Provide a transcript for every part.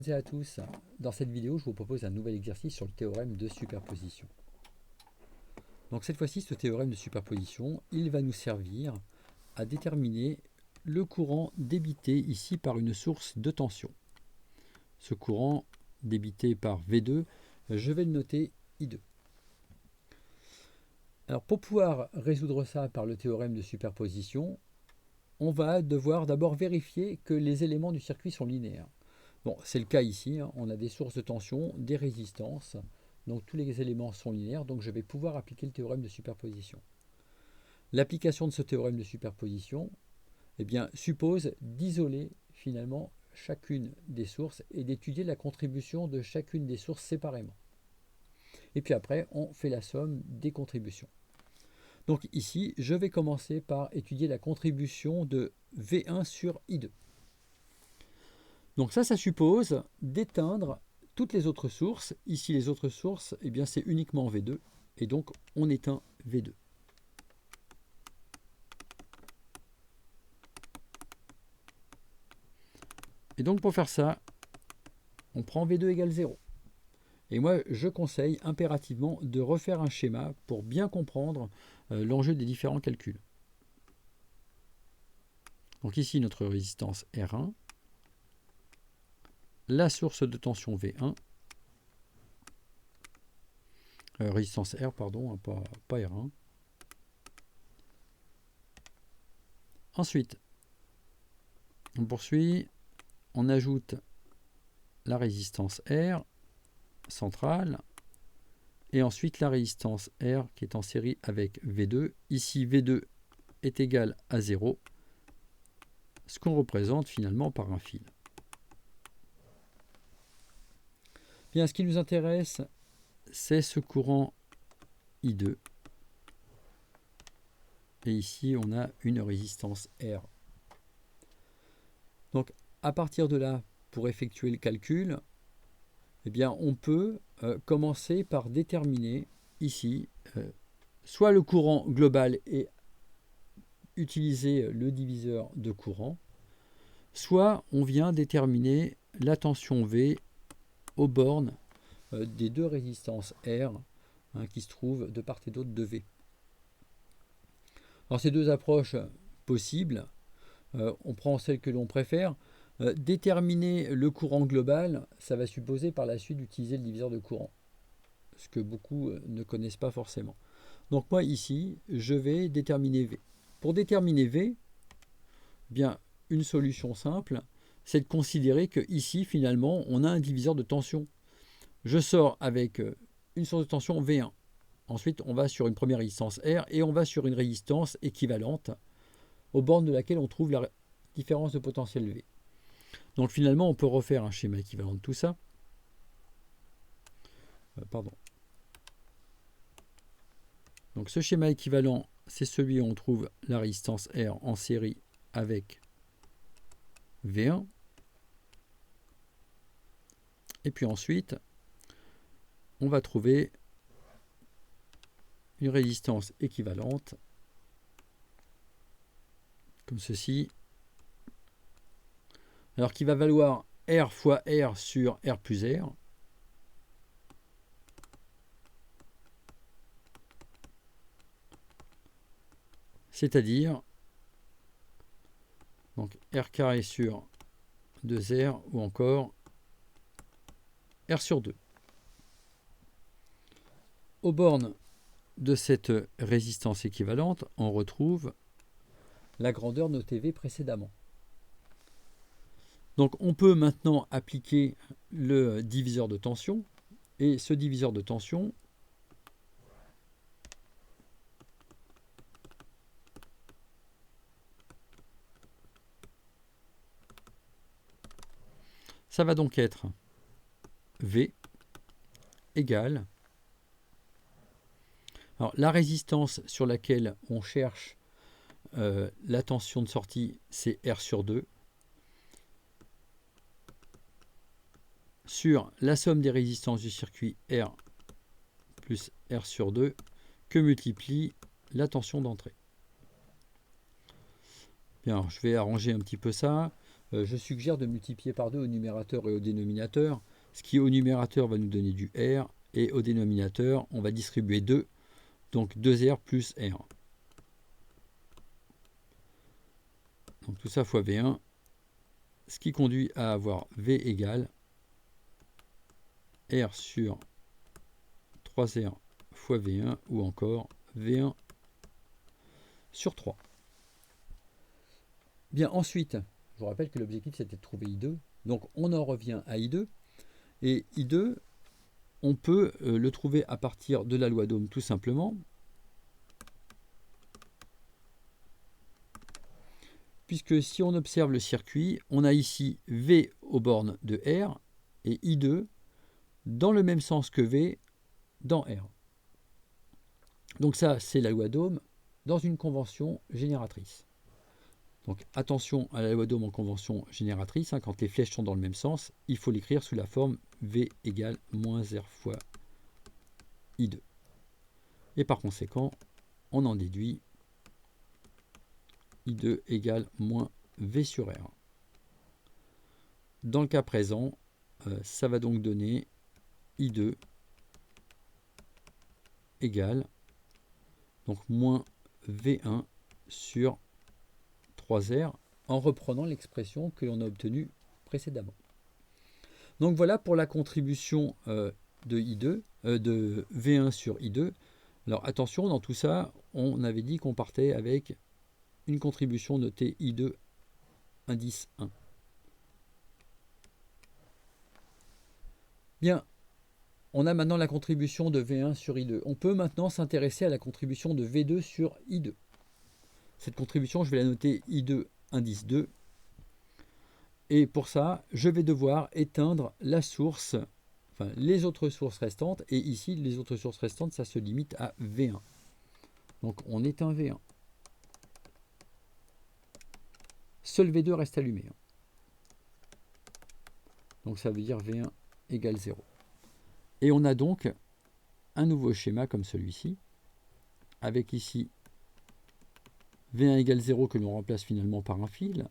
Bonjour à tous, dans cette vidéo je vous propose un nouvel exercice sur le théorème de superposition. Donc cette fois-ci ce théorème de superposition, il va nous servir à déterminer le courant débité ici par une source de tension. Ce courant débité par V2, je vais le noter I2. Alors pour pouvoir résoudre ça par le théorème de superposition, on va devoir d'abord vérifier que les éléments du circuit sont linéaires. Bon, c'est le cas ici, hein. On a des sources de tension, des résistances, donc tous les éléments sont linéaires, donc je vais pouvoir appliquer le théorème de superposition. L'application de ce théorème de superposition suppose d'isoler finalement chacune des sources et d'étudier la contribution de chacune des sources séparément. Et puis après, on fait la somme des contributions. Donc ici, je vais commencer par étudier la contribution de V1 sur I2. Donc ça suppose d'éteindre toutes les autres sources. Ici, les autres sources, c'est uniquement V2. Et donc, on éteint V2. Et donc, pour faire ça, on prend V2 égale 0. Et moi, je conseille impérativement de refaire un schéma pour bien comprendre l'enjeu des différents calculs. Donc ici, notre résistance R1, la source de tension V1, résistance R, pardon, pas R1. Ensuite, on poursuit, on ajoute la résistance R centrale et ensuite la résistance R qui est en série avec V2. Ici, V2 est égal à 0, ce qu'on représente finalement par un fil. Bien, ce qui nous intéresse, c'est ce courant I2. Et ici, on a une résistance R. Donc, à partir de là, pour effectuer le calcul, on peut commencer par déterminer ici soit le courant global et utiliser le diviseur de courant, soit on vient déterminer la tension V aux bornes des deux résistances R qui se trouvent de part et d'autre de V. Alors ces deux approches possibles, on prend celle que l'on préfère. Déterminer le courant global, ça va supposer par la suite d'utiliser le diviseur de courant, ce que beaucoup ne connaissent pas forcément. Donc moi ici, je vais déterminer V. Pour déterminer V, une solution simple, c'est de considérer que ici, finalement, on a un diviseur de tension. Je sors avec une source de tension V1. Ensuite, on va sur une première résistance R et on va sur une résistance équivalente aux bornes de laquelle on trouve la différence de potentiel V. Donc finalement, on peut refaire un schéma équivalent de tout ça. Donc ce schéma équivalent, c'est celui où on trouve la résistance R en série avec V1. Et puis ensuite, on va trouver une résistance équivalente, comme ceci, alors qui va valoir R fois R sur R plus R. C'est-à-dire donc R carré sur 2R ou encore R sur 2. Aux bornes de cette résistance équivalente, on retrouve la grandeur notée V précédemment. Donc on peut maintenant appliquer le diviseur de tension, et ce diviseur de tension, ça va donc être V égale, alors la résistance sur laquelle on cherche la tension de sortie, c'est R sur 2, sur la somme des résistances du circuit R plus R sur 2 que multiplie la tension d'entrée. Bien, je vais arranger un petit peu ça. je suggère de multiplier par 2 au numérateur et au dénominateur. Ce qui au numérateur va nous donner du R, et au dénominateur, on va distribuer 2, donc 2R plus R. Donc tout ça fois V1, ce qui conduit à avoir V égale R sur 3R fois V1, ou encore V1 sur 3. Bien, ensuite, je vous rappelle que l'objectif c'était de trouver I2, donc on en revient à I2, et I2, on peut le trouver à partir de la loi d'Ohm tout simplement, puisque si on observe le circuit, on a ici V aux bornes de R et I2 dans le même sens que V dans R. Donc ça, c'est la loi d'Ohm dans une convention génératrice. Donc attention à la loi d'Ohm en convention génératrice, quand les flèches sont dans le même sens, il faut l'écrire sous la forme V égale moins R fois I2. Et par conséquent, on en déduit I2 égale moins V sur R. Dans le cas présent, ça va donc donner I2 égale donc moins V1 sur 3R, en reprenant l'expression que l'on a obtenue précédemment. Donc voilà pour la contribution de I2, de V1 sur I2. Alors attention, dans tout ça, on avait dit qu'on partait avec une contribution notée I2 indice 1. Bien, on a maintenant la contribution de V1 sur I2. On peut maintenant s'intéresser à la contribution de V2 sur I2. Cette contribution, je vais la noter I2 indice 2. Et pour ça, je vais devoir éteindre la source, enfin les autres sources restantes. Et ici, les autres sources restantes, ça se limite à V1. Donc on éteint V1. Seul V2 reste allumé. Donc ça veut dire V1 égale 0. Et on a donc un nouveau schéma comme celui-ci, avec ici V1 égale 0 que l'on remplace finalement par un fil.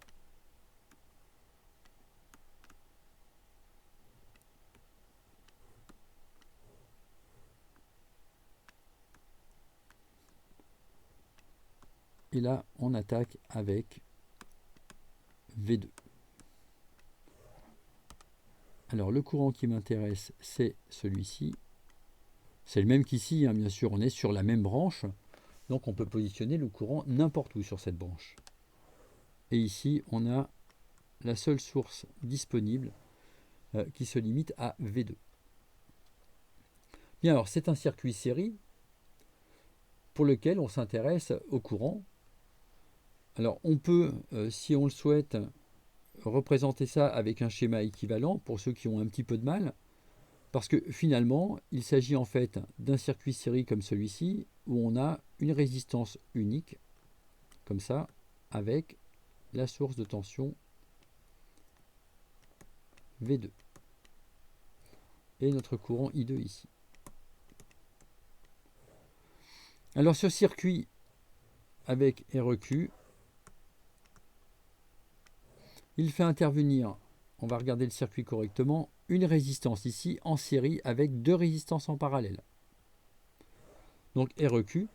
Et là, on attaque avec V2. Alors, le courant qui m'intéresse, c'est celui-ci. C'est le même qu'ici, bien sûr, on est sur la même branche. Donc, on peut positionner le courant n'importe où sur cette branche. Et ici, on a la seule source disponible qui se limite à V2. Bien, alors, c'est un circuit série pour lequel on s'intéresse au courant. Alors, on peut, si on le souhaite, représenter ça avec un schéma équivalent pour ceux qui ont un petit peu de mal, parce que finalement, il s'agit en fait d'un circuit série comme celui-ci, où on a une résistance unique, comme ça, avec la source de tension V2. Et notre courant I2 ici. Alors ce circuit avec REQ, il fait intervenir, on va regarder le circuit correctement, une résistance ici en série avec deux résistances en parallèle. Donc REQ,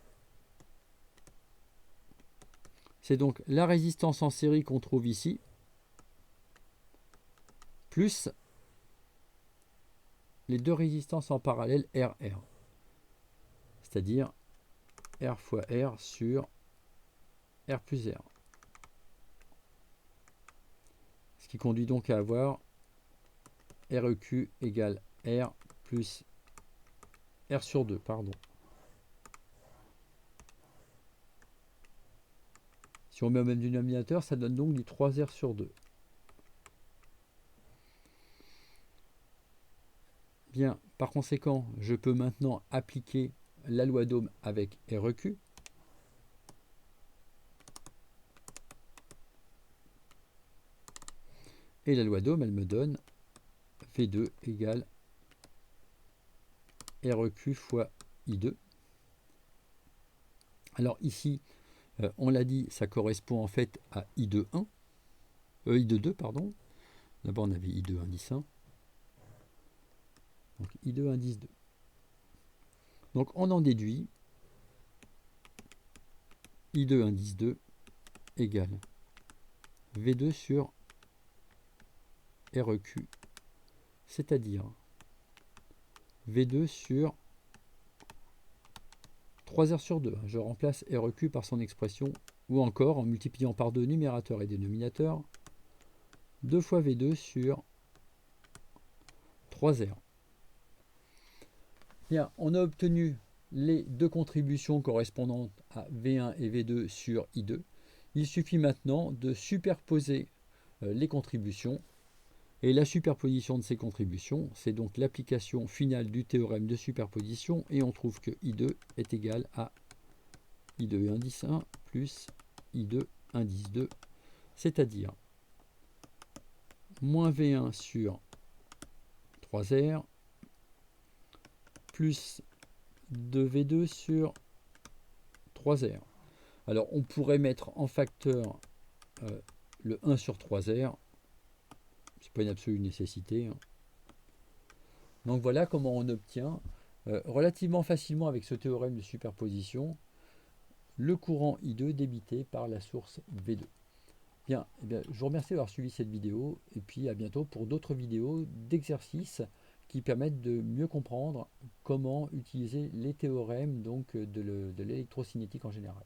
c'est donc la résistance en série qu'on trouve ici, plus les deux résistances en parallèle RR. C'est-à-dire R fois R sur R plus R. Ce qui conduit donc à avoir REQ égale R plus R sur 2, pardon. Si on met au même dénominateur, ça donne donc du 3R sur 2. Bien, par conséquent, je peux maintenant appliquer la loi d'Ohm avec REQ. Et la loi d'Ohm, elle me donne V2 égale REQ fois I2. Alors ici, on l'a dit, ça correspond en fait à I2 1. I de 2, pardon. D'abord, on avait I2 indice 1. Donc, I2 indice 2. Donc, on en déduit I2 indice 2 égale V2 sur REQ, c'est-à-dire V2 sur 3R sur 2. Je remplace REQ par son expression, ou encore en multipliant par 2 numérateur et dénominateur, 2 fois V2 sur 3R. Bien, on a obtenu les deux contributions correspondantes à V1 et V2 sur I2. Il suffit maintenant de superposer les contributions. Et la superposition de ces contributions, c'est donc l'application finale du théorème de superposition. Et on trouve que I2 est égal à I2 indice 1 plus I2 indice 2, c'est-à-dire moins V1 sur 3R plus 2V2 sur 3R. Alors on pourrait mettre en facteur le 1 sur 3R, c'est pas une absolue nécessité. Donc voilà comment on obtient relativement facilement avec ce théorème de superposition le courant I2 débité par la source V2. Bien, eh bien, je vous remercie d'avoir suivi cette vidéo et puis à bientôt pour d'autres vidéos d'exercices qui permettent de mieux comprendre comment utiliser les théorèmes donc, de l'électrocinétique en général.